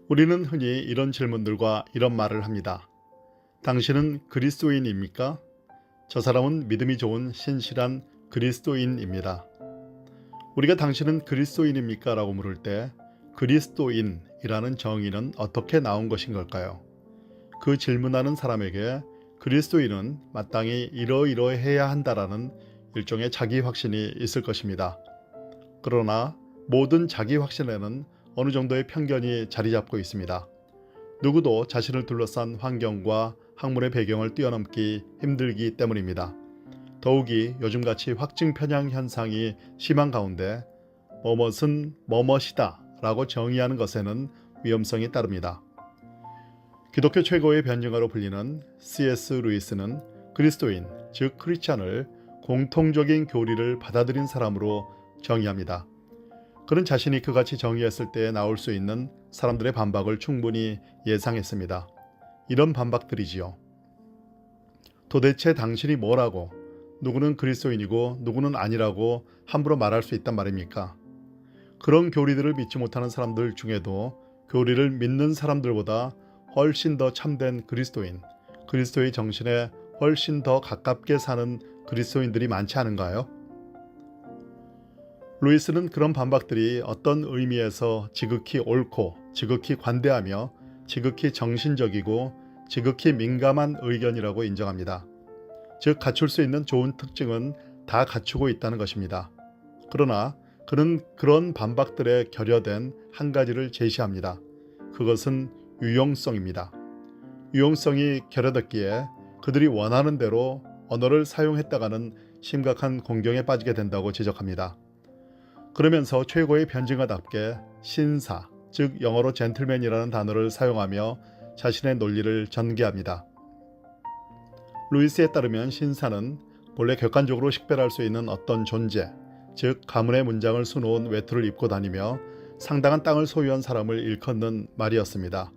우리는 흔히 이런 질문들과 이런 말을 합니다. 당신은 그리스도인입니까? 저 사람은 믿음이 좋은 신실한 그리스도인입니다. 우리가 당신은 그리스도인입니까? 라고 물을 때 그리스도인이라는 정의는 어떻게 나온 것인 걸까요? 그 질문하는 사람에게 그리스도인은 마땅히 이러이러해야 한다라는 일종의 자기 확신이 있을 것입니다. 그러나 모든 자기 확신에는 어느 정도의 편견이 자리 잡고 있습니다. 누구도 자신을 둘러싼 환경과 학문의 배경을 뛰어넘기 힘들기 때문입니다. 더욱이 요즘같이 확증 편향 현상이 심한 가운데 뭐뭇은 뭐뭇이다 라고 정의하는 것에는 위험성이 따릅니다. 기독교 최고의 변증가로 불리는 C.S. 루이스는 그리스도인, 즉 크리스찬을 공통적인 교리를 받아들인 사람으로 정의합니다. 그는 자신이 그같이 정의했을 때 나올 수 있는 사람들의 반박을 충분히 예상했습니다. 이런 반박들이지요. 도대체 당신이 뭐라고, 누구는 그리스도인이고 누구는 아니라고 함부로 말할 수 있단 말입니까? 그런 교리들을 믿지 못하는 사람들 중에도 교리를 믿는 사람들보다 훨씬 더 참된 그리스도인, 그리스도의 정신에 훨씬 더 가깝게 사는 그리스도인들이 많지 않은가요? 루이스는 그런 반박들이 어떤 의미에서 지극히 옳고 지극히 관대하며 지극히 정신적이고 지극히 민감한 의견이라고 인정합니다. 즉 갖출 수 있는 좋은 특징은 다 갖추고 있다는 것입니다. 그러나 그는 그런 반박들에 결여된 한 가지를 제시합니다. 그것은 유용성입니다. 유용성이 결여됐기에 그들이 원하는 대로 언어를 사용했다가는 심각한 공경에 빠지게 된다고 지적합니다. 그러면서 최고의 변증가답게 신사, 즉 영어로 젠틀맨이라는 단어를 사용하며 자신의 논리를 전개합니다. 루이스에 따르면 신사는 본래 객관적으로 식별할 수 있는 어떤 존재, 즉 가문의 문장을 수놓은 외투를 입고 다니며 상당한 땅을 소유한 사람을 일컫는 말이었습니다.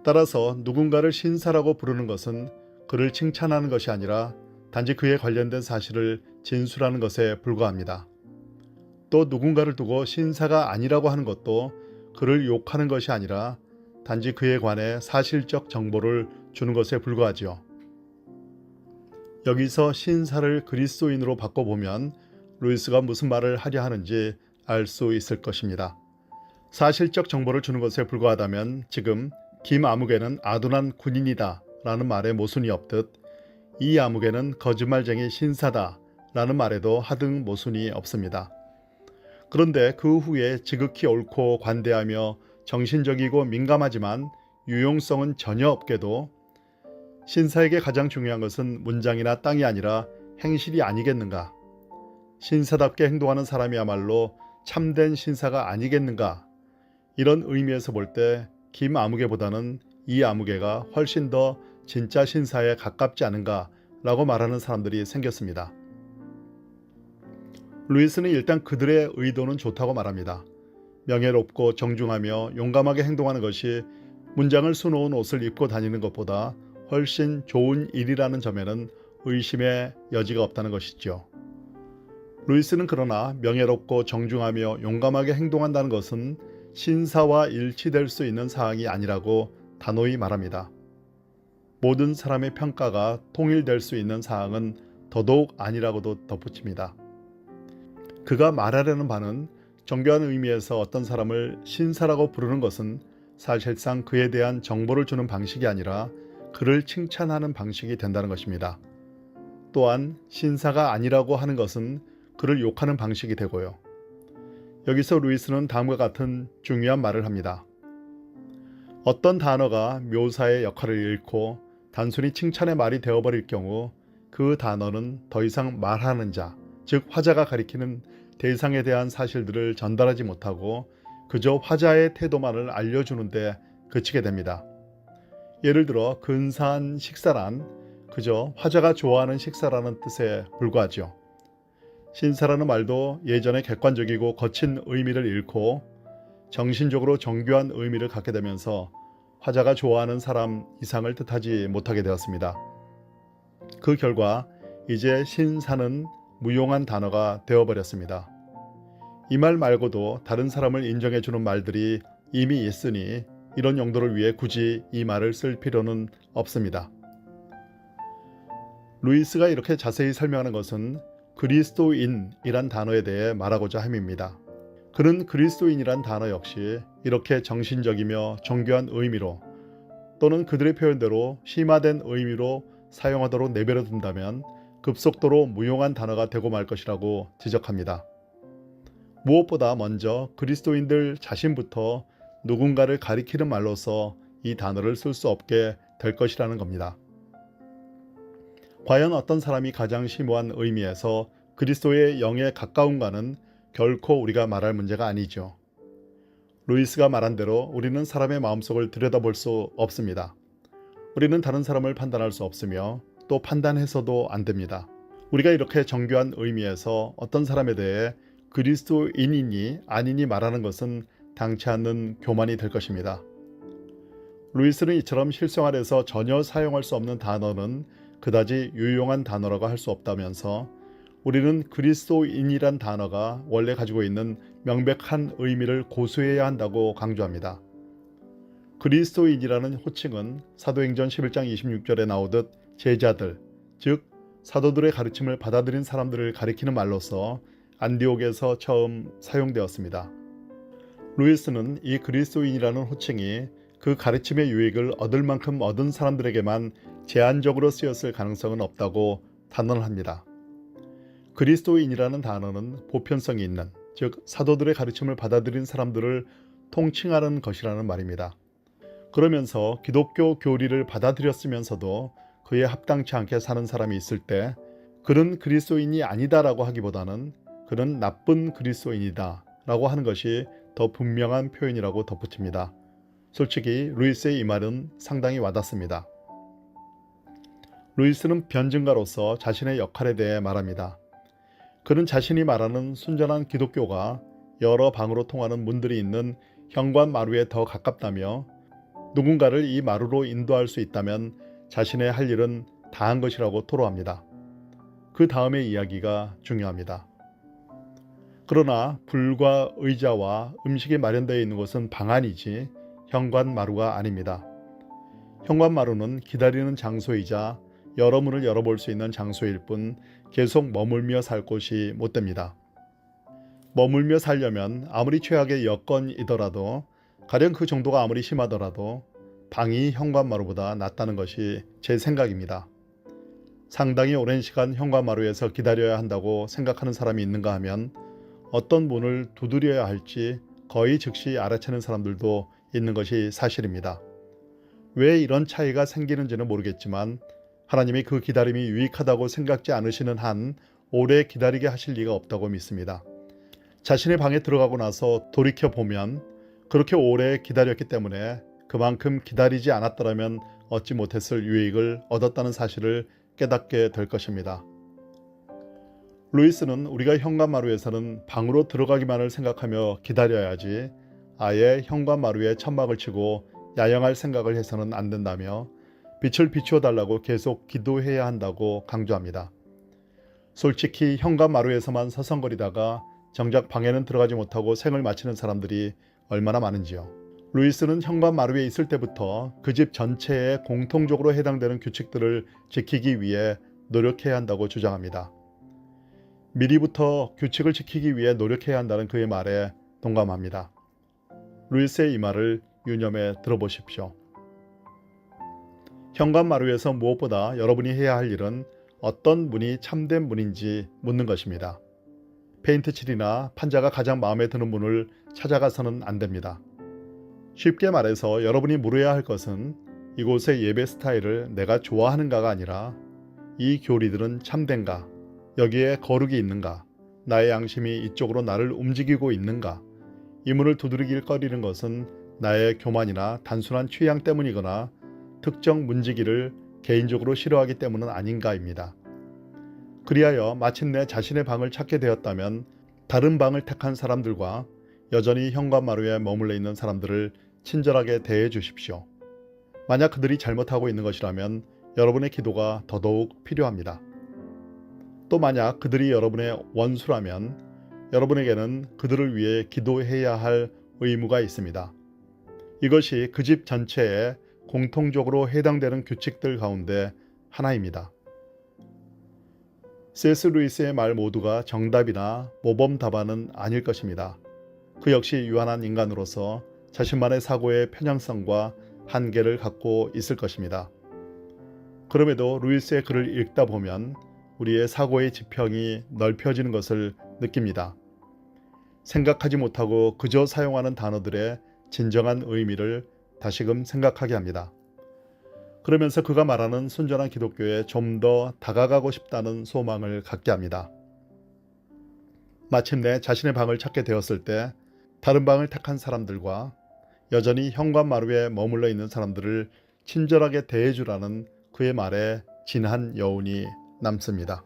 따라서 누군가를 신사라고 부르는 것은 그를 칭찬하는 것이 아니라 단지 그에 관련된 사실을 진술하는 것에 불과합니다. 또 누군가를 두고 신사가 아니라고 하는 것도 그를 욕하는 것이 아니라 단지 그에 관해 사실적 정보를 주는 것에 불과하지요. 여기서 신사를 그리스도인으로 바꿔보면 루이스가 무슨 말을 하려 하는지 알 수 있을 것입니다. 사실적 정보를 주는 것에 불과하다면 지금 김아무개는 아둔한 군인이다 라는 말에 모순이 없듯 이 아무개는 거짓말쟁이 신사다 라는 말에도 하등 모순이 없습니다. 그런데 그 후에 지극히 옳고 관대하며 정신적이고 민감하지만 유용성은 전혀 없게도 신사에게 가장 중요한 것은 문장이나 땅이 아니라 행실이 아니겠는가? 신사답게 행동하는 사람이야말로 참된 신사가 아니겠는가? 이런 의미에서 볼 때 김아무개보다는 이 아무개가 훨씬 더 진짜 신사에 가깝지 않은가 라고 말하는 사람들이 생겼습니다. 루이스는 일단 그들의 의도는 좋다고 말합니다. 명예롭고 정중하며 용감하게 행동하는 것이 문장을 수놓은 옷을 입고 다니는 것보다 훨씬 좋은 일이라는 점에는 의심의 여지가 없다는 것이죠. 루이스는 그러나 명예롭고 정중하며 용감하게 행동한다는 것은 신사와 일치될 수 있는 사항이 아니라고 단호히 말합니다. 모든 사람의 평가가 통일될 수 있는 사항은 더더욱 아니라고도 덧붙입니다. 그가 말하려는 바는 정교한 의미에서 어떤 사람을 신사라고 부르는 것은 사실상 그에 대한 정보를 주는 방식이 아니라 그를 칭찬하는 방식이 된다는 것입니다. 또한 신사가 아니라고 하는 것은 그를 욕하는 방식이 되고요. 여기서 루이스는 다음과 같은 중요한 말을 합니다. 어떤 단어가 묘사의 역할을 잃고 단순히 칭찬의 말이 되어버릴 경우 그 단어는 더 이상 말하는 자, 즉 화자가 가리키는 대상에 대한 사실들을 전달하지 못하고 그저 화자의 태도만을 알려주는데 그치게 됩니다. 예를 들어 근사한 식사란 그저 화자가 좋아하는 식사라는 뜻에 불과하죠. 신사라는 말도 예전에 객관적이고 거친 의미를 잃고 정신적으로 정교한 의미를 갖게 되면서 화자가 좋아하는 사람 이상을 뜻하지 못하게 되었습니다. 그 결과 이제 신사는 무용한 단어가 되어버렸습니다. 이 말 말고도 다른 사람을 인정해주는 말들이 이미 있으니 이런 용도를 위해 굳이 이 말을 쓸 필요는 없습니다. 루이스가 이렇게 자세히 설명하는 것은 그리스도인이란 단어에 대해 말하고자 함입니다. 그는 그리스도인이란 단어 역시 이렇게 정신적이며 정교한 의미로 또는 그들의 표현대로 심화된 의미로 사용하도록 내버려 둔다면 급속도로 무용한 단어가 되고 말 것이라고 지적합니다. 무엇보다 먼저 그리스도인들 자신부터 누군가를 가리키는 말로서 이 단어를 쓸 수 없게 될 것이라는 겁니다. 과연 어떤 사람이 가장 심오한 의미에서 그리스도의 영에 가까운가는 결코 우리가 말할 문제가 아니죠. 루이스가 말한 대로 우리는 사람의 마음속을 들여다볼 수 없습니다. 우리는 다른 사람을 판단할 수 없으며 또 판단해서도 안 됩니다. 우리가 이렇게 정교한 의미에서 어떤 사람에 대해 그리스도인이니 아니니 말하는 것은 당치 않는 교만이 될 것입니다. 루이스는 이처럼 실생활에서 전혀 사용할 수 없는 단어는 그다지 유용한 단어라고 할 수 없다면서 우리는 그리스도인이란 단어가 원래 가지고 있는 명백한 의미를 고수해야 한다고 강조합니다. 그리스도인이라는 호칭은 사도행전 11장 26절에 나오듯 제자들, 즉 사도들의 가르침을 받아들인 사람들을 가리키는 말로서 안디옥에서 처음 사용되었습니다. 루이스는 이 그리스도인이라는 호칭이 그 가르침의 유익을 얻을 만큼 얻은 사람들에게만 제한적으로 쓰였을 가능성은 없다고 단언합니다. 그리스도인이라는 단어는 보편성이 있는, 즉 사도들의 가르침을 받아들인 사람들을 통칭하는 것이라는 말입니다. 그러면서 기독교 교리를 받아들였으면서도 그에 합당치 않게 사는 사람이 있을 때 그는 그리스도인이 아니다라고 하기보다는 그는 나쁜 그리스도인이다 라고 하는 것이 더 분명한 표현이라고 덧붙입니다. 솔직히 루이스의 이 말은 상당히 와닿습니다. 루이스는 변증가로서 자신의 역할에 대해 말합니다. 그는 자신이 말하는 순전한 기독교가 여러 방으로 통하는 문들이 있는 현관마루에 더 가깝다며 누군가를 이 마루로 인도할 수 있다면 자신의 할 일은 다한 것이라고 토로합니다. 그 다음의 이야기가 중요합니다. 그러나 불과 의자와 음식이 마련되어 있는 곳은 방안이지 현관마루가 아닙니다. 현관마루는 기다리는 장소이자 여러 문을 열어볼 수 있는 장소일 뿐 계속 머물며 살 곳이 못 됩니다. 머물며 살려면 아무리 최악의 여건이더라도 가령 그 정도가 아무리 심하더라도 방이 현관마루보다 낫다는 것이 제 생각입니다. 상당히 오랜 시간 현관마루에서 기다려야 한다고 생각하는 사람이 있는가 하면 어떤 문을 두드려야 할지 거의 즉시 알아채는 사람들도 있는 것이 사실입니다. 왜 이런 차이가 생기는지는 모르겠지만 하나님이 그 기다림이 유익하다고 생각지 않으시는 한 오래 기다리게 하실 리가 없다고 믿습니다. 자신의 방에 들어가고 나서 돌이켜보면 그렇게 오래 기다렸기 때문에 그만큼 기다리지 않았더라면 얻지 못했을 유익을 얻었다는 사실을 깨닫게 될 것입니다. 루이스는 우리가 현관마루에서는 방으로 들어가기만을 생각하며 기다려야지 아예 현관마루에 천막을 치고 야영할 생각을 해서는 안 된다며 빛을 비추어 달라고 계속 기도해야 한다고 강조합니다. 솔직히 현관마루에서만 서성거리다가 정작 방에는 들어가지 못하고 생을 마치는 사람들이 얼마나 많은지요. 루이스는 현관마루에 있을 때부터 그 집 전체에 공통적으로 해당되는 규칙들을 지키기 위해 노력해야 한다고 주장합니다. 미리부터 규칙을 지키기 위해 노력해야 한다는 그의 말에 동감합니다. 루이스의 이 말을 유념해 들어보십시오. 현관마루에서 무엇보다 여러분이 해야 할 일은 어떤 문이 참된 문인지 묻는 것입니다. 페인트 칠이나 판자가 가장 마음에 드는 문을 찾아가서는 안 됩니다. 쉽게 말해서 여러분이 물어야 할 것은 이곳의 예배 스타일을 내가 좋아하는가가 아니라 이 교리들은 참된가, 여기에 거룩이 있는가, 나의 양심이 이쪽으로 나를 움직이고 있는가, 이 문을 두드리길 꺼리는 것은 나의 교만이나 단순한 취향 때문이거나 특정 문지기를 개인적으로 싫어하기 때문은 아닌가입니다. 그리하여 마침내 자신의 방을 찾게 되었다면 다른 방을 택한 사람들과 여전히 현관마루에 머물러 있는 사람들을 친절하게 대해 주십시오. 만약 그들이 잘못하고 있는 것이라면 여러분의 기도가 더더욱 필요합니다. 또 만약 그들이 여러분의 원수라면 여러분에게는 그들을 위해 기도해야 할 의무가 있습니다. 이것이 그 집 전체에 공통적으로 해당되는 규칙들 가운데 하나입니다. C.S. 루이스의 말 모두가 정답이나 모범 답안은 아닐 것입니다. 그 역시 유한한 인간으로서 자신만의 사고의 편향성과 한계를 갖고 있을 것입니다. 그럼에도 루이스의 글을 읽다 보면 우리의 사고의 지평이 넓혀지는 것을 느낍니다. 생각하지 못하고 그저 사용하는 단어들의 진정한 의미를 다시금 생각하게 합니다. 그러면서 그가 말하는 순전한 기독교에 좀 더 다가가고 싶다는 소망을 갖게 합니다. 마침내 자신의 방을 찾게 되었을 때 다른 방을 택한 사람들과 여전히 현관마루에 머물러 있는 사람들을 친절하게 대해주라는 그의 말에 진한 여운이 남습니다.